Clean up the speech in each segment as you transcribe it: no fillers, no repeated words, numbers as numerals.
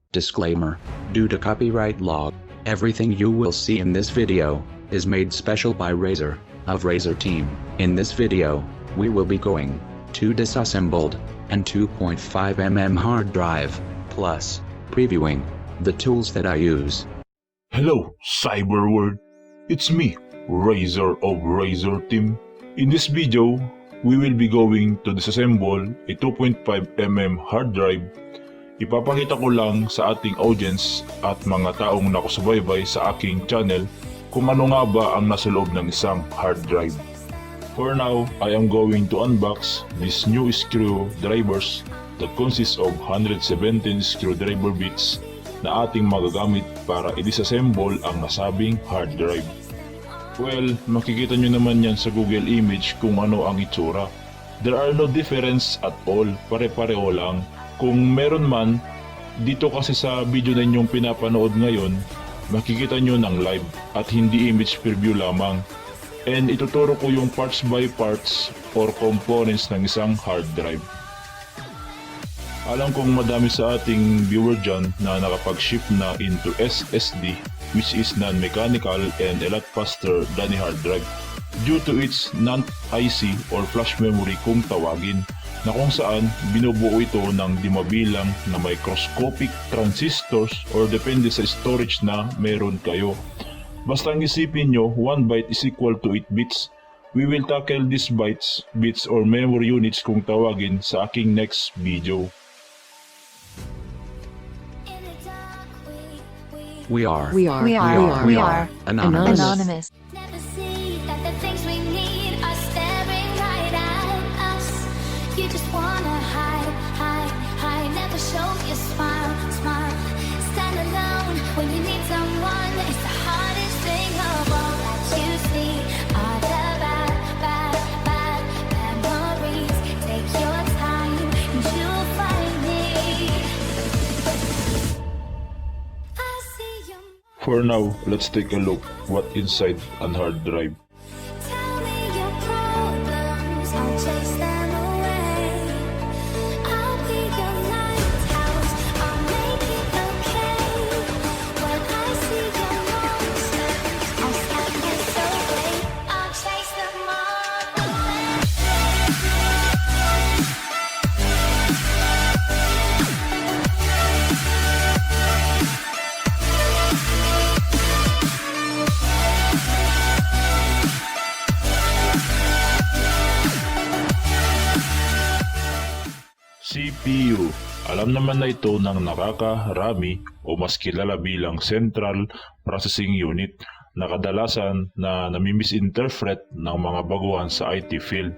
Disclaimer: due to copyright law, everything you will see in this video is made special by Razer of Razer team. In this video, we will be going to disassembled and 2.5mm hard drive, plus previewing the tools that I use. Hello, cyber world. It's me, Razer of Razer team. In this video, we will be going to disassemble a 2.5mm hard drive. Ipapakita ko lang sa ating audience at mga taong nakasubaybay sa aking channel kung ano nga ba ang nasa loob ng isang hard drive. For now, I am going to unbox these new screw drivers that consists of 117 screwdriver bits na ating magagamit para i-disassemble ang nasabing hard drive. Well, makikita nyo naman yan sa Google image kung ano ang itsura. There are no difference at all, pare-pareho lang. Kung meron man, dito kasi sa video na inyong pinapanood ngayon, makikita nyo ng live at hindi image preview lamang. And ituturo ko yung parts by parts or components ng isang hard drive. Alam kong madami sa ating viewer dyan na nakapag-ship na into SSD, which is non-mechanical and a lot faster than a hard drive due to its non-IC or flash memory kung tawagin, na kung saan binubuo ito ng dimabilang na microscopic transistors or depende sa storage na meron kayo. Basta ang isipin nyo, 1 byte is equal to 8 bits. We will tackle these bits or memory units kung tawagin sa aking next video. We are anonymous. Never see that the things we need are staring right at us. You just wanna hide, hide, hide. Never show your smile, smile. Stand alone when you need someone. It's the hardest thing of all that you see are the bad, bad, bad memories. Take your time and you'll find me. I see you. For now, let's take a look what inside an hard drive. Tell me your problems, I'll chase them away. I'll be your lighthouse, I'll make it okay. When I see your monsters, I'll scan it so late. I'll chase them all away. CPU. Alam naman na ito ng nakakarami o mas kilala bilang Central Processing Unit na kadalasan na namimisinterpret ng mga baguhan sa IT field.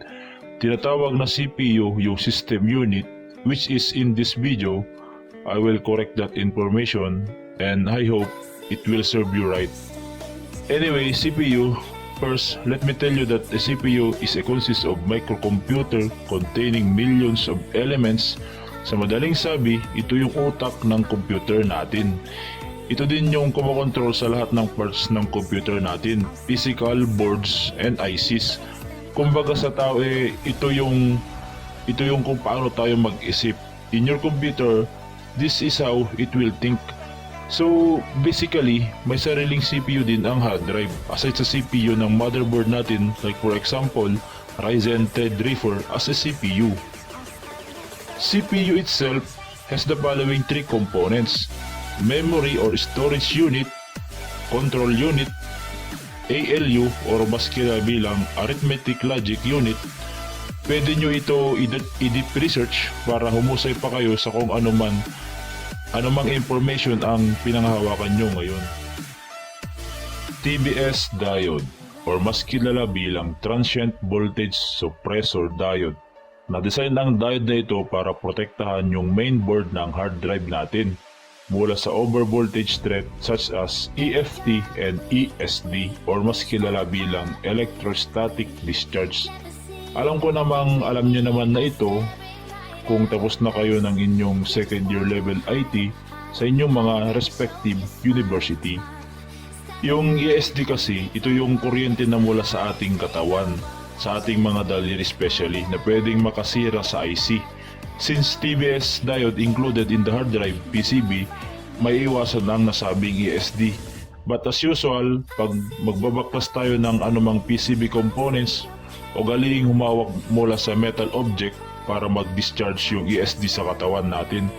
Tinatawag na CPU yung System Unit, which is in this video. I will correct that information and I hope it will serve you right. Anyway, CPU. First, let me tell you that a CPU consists of microcomputer containing millions of elements. Sa madaling sabi, ito yung utak ng computer natin. Ito din yung kumokontrol sa lahat ng parts ng computer natin, physical, boards, and ICs. Kumbaga sa tao ito yung kung paano tayo mag-isip. In your computer, this is how it will think. So basically, may sariling CPU din ang hard drive. Aside sa CPU ng motherboard natin, like for example, Ryzen Threadripper as a CPU. CPU itself has the following three components: memory or storage unit, control unit, ALU or mas kilala bilang arithmetic logic unit. Pwede nyo ito i-deep research para humusay pa kayo sa kung anumang information ang pinanghahawakan nyo ngayon. TVS diode or mas kilala bilang transient voltage suppressor diode. Na-design ang diode na ito para protektahan yung mainboard ng hard drive natin mula sa overvoltage threat such as EFT and ESD or mas kilala bilang electrostatic discharge. Alam nyo naman na ito kung tapos na kayo ng inyong second year level IT sa inyong mga respective university. Yung ESD kasi, ito yung kuryente na mula sa ating katawan, sa ating mga daliri especially, na pwedeng makasira sa IC. Since TVS diode included in the hard drive PCB, maiiwasan ang nasabing ESD. But as usual, pag magbabaklas tayo ng anumang PCB components, ugaliing humawak mula sa metal object para mag-discharge yung ESD sa katawan natin.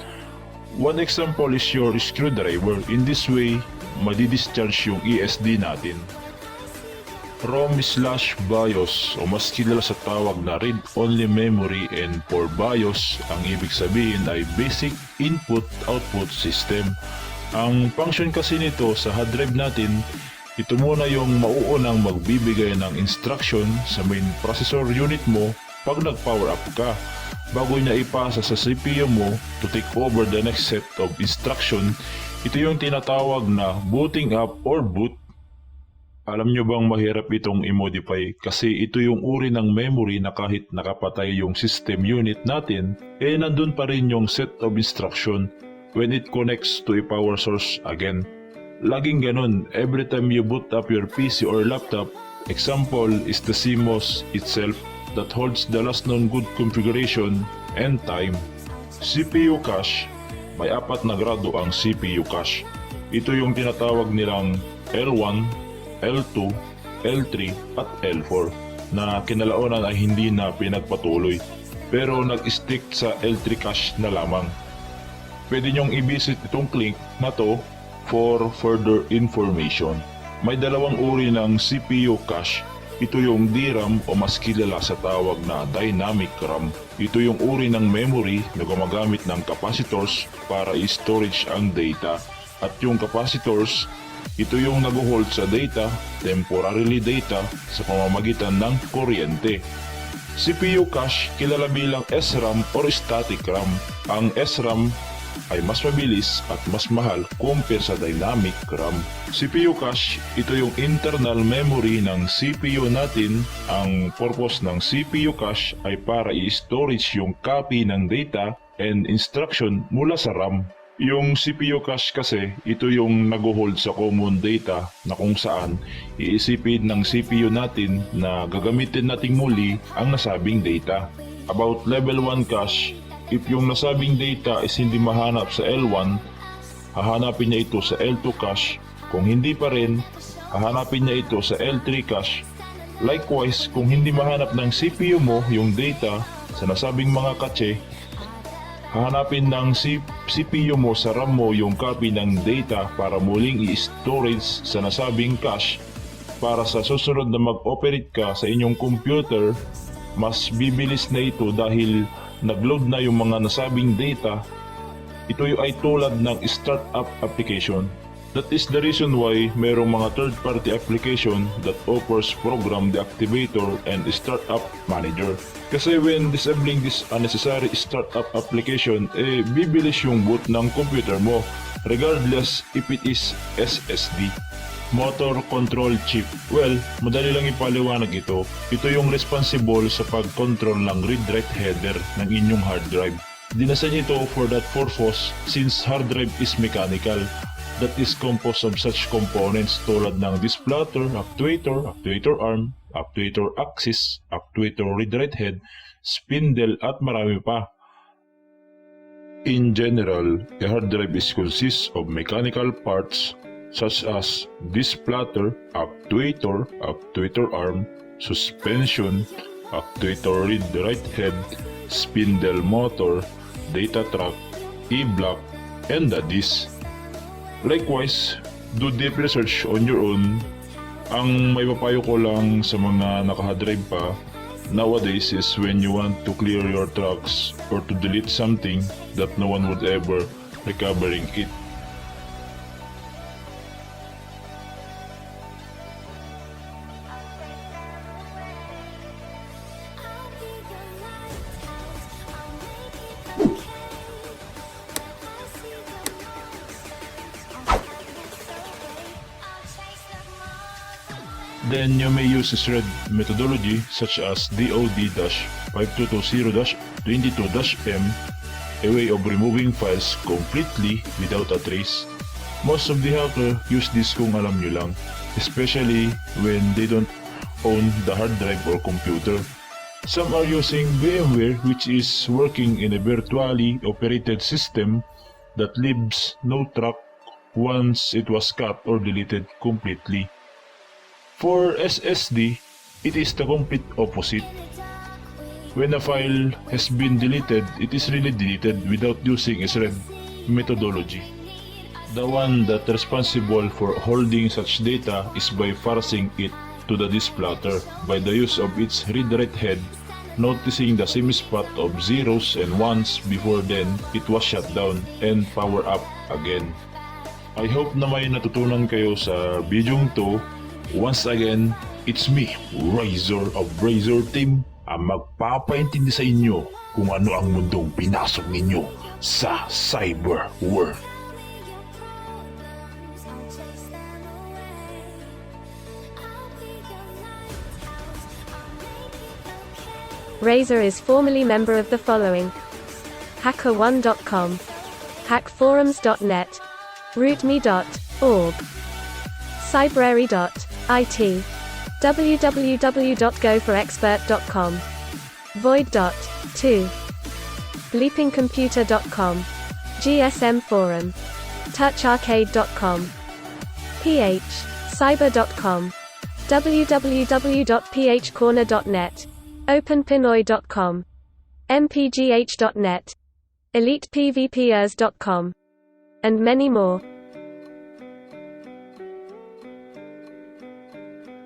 One example is your screwdriver. In this way, madi-discharge yung ESD natin. ROM/BIOS o mas kilala sa tawag na read-only memory, and for BIOS, ang ibig sabihin ay Basic Input-Output System. Ang function kasi nito sa hard drive natin, ito muna yung mauunang magbibigay ng instruction sa main processor unit mo pag nag-power up ka, bago niya ipasa sa CPU mo to take over the next set of instruction. Ito yung tinatawag na booting up or boot. Alam nyo bang mahirap itong i-modify kasi ito yung uri ng memory na kahit nakapatay yung system unit natin, nandun pa rin yung set of instruction when it connects to a power source again. Laging ganun, every time you boot up your PC or laptop, example is the CMOS itself that holds the last known good configuration and time. CPU cache, may 4 na grado ang CPU cache. Ito yung tinatawag nilang L1, L2, L3 at L4 na kinalaunan ay hindi na pinagpatuloy pero nag-stick sa L3 cache na lamang. Pwede nyong i-visit itong link na to for further information. May dalawang uri ng CPU cache. Ito yung DRAM o mas kilala sa tawag na Dynamic RAM. Ito yung uri ng memory na gumagamit ng capacitors para i-storage ang data. At yung capacitors, ito yung nag-hold sa data, temporarily data, sa pamamagitan ng kuryente. CPU cache kilala bilang SRAM or static RAM. Ang SRAM ay mas mabilis at mas mahal kumpara sa dynamic RAM. CPU cache, ito yung internal memory ng CPU natin. Ang purpose ng CPU cache ay para i-storage yung copy ng data and instruction mula sa RAM. Yung CPU cache kasi, ito yung nag-hold sa common data na kung saan iisipin ng CPU natin na gagamitin nating muli ang nasabing data. About level 1 cache, if yung nasabing data is hindi mahanap sa L1, hahanapin niya ito sa L2 cache. Kung hindi pa rin, hahanapin niya ito sa L3 cache. Likewise, kung hindi mahanap ng CPU mo yung data sa nasabing mga cache, hahanapin ng CPU mo sa RAM mo yung copy ng data para muling i-storage sa nasabing cache para sa susunod na mag-operate ka sa inyong computer, mas bibilis na ito dahil nag-load na yung mga nasabing data. Ito ay tulad ng startup application. That is the reason why merong mga third-party application that offers program deactivator and startup manager. Kasi when disabling this unnecessary startup application, bibilis yung boot ng computer mo, regardless if it is SSD. Motor Control Chip. Well, madali lang ipaliwanag ito. Ito yung responsible sa pag-control ng read-write header ng inyong hard drive. Dinasan ito for that purpose since hard drive is mechanical. That is composed of such components tulad ng displatter, actuator, actuator arm, actuator axis, actuator read-write head, spindle at marami pa. In general, a hard drive is consists of mechanical parts such as displatter, actuator, actuator arm, suspension, actuator read-write head, spindle motor, data track, e-block, and the disk. Likewise, do deep research on your own. Ang may papayo ko lang sa mga naka-drive pa nowadays is when you want to clear your tracks or to delete something that no one would ever recovering it. Then you may use a shred methodology such as DOD-5220-22-M, a way of removing files completely without a trace. Most of the hacker use this kung alam nyo lang, especially when they don't own the hard drive or computer. Some are using VMware, which is working in a virtually operated system that leaves no track once it was cut or deleted completely. For SSD, it is the complete opposite. When a file has been deleted, it is really deleted without using a thread methodology. The one that responsible for holding such data is by parsing it to the disk plotter by the use of its read-write head, noticing the same spot of zeros and ones before then it was shut down and power up again. I hope na may natutunan kayo sa bidyong to. Once again, it's me, Razor of Razor Team, ang magpapaintindi sa inyo kung ano ang mundong pinasok ninyo sa cyber world. Razor is formally member of the following: HackerOne.com, HackForums.net, RootMe.org, 𝗖𝗽𝗍𝗆, www.𝗤𝗂𝗹𝗶𝗴𝗵𝗁, Void.2, bleepingcomputer.com, GSM Forum, 𝗬𝗃𝗲𝗿𝗏.com, 𝗤𝗂𝗃𝗍𝗆.com, www.phcorner.net, openpinoy.com, mpgh.net, 𝗤𝗃𝗲𝗍𝗆.com, and many more.